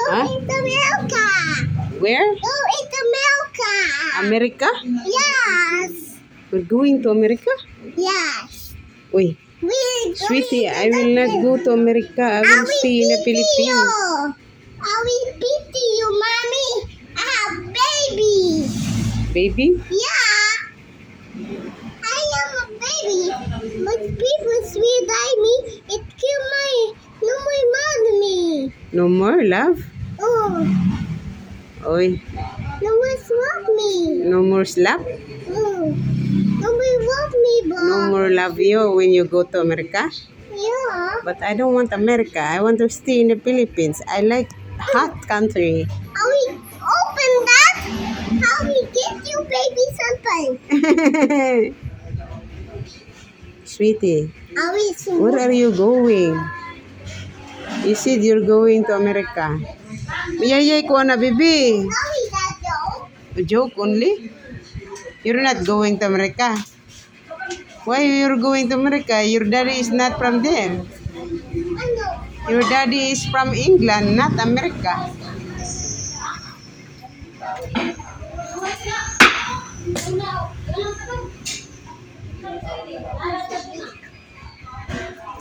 Huh? Eat America. Where? Go eat America. America? Yes. We're going to America? Yes. Uy, We sweetie, I will not go to America. I will stay in the Philippines. I will pity you, mommy. I have baby. Baby? Yeah. I am a baby. But people sweet die me. It kill my no my mommy. No more love? Oh, Oy, no one love me. no more slap? Oh, nobody love me, but No more love you when you go to America? yeah. But I don't want America. I want to stay in the Philippines. I like hot country. How we open that? How we get you baby something? Sweetie, How we where are you going? You said you're going to America. Mayayay ko na, baby. How we that though? A joke only? You're not going to America. Why you're going to America? Your daddy is not from there. I know. Your daddy is from England, not America.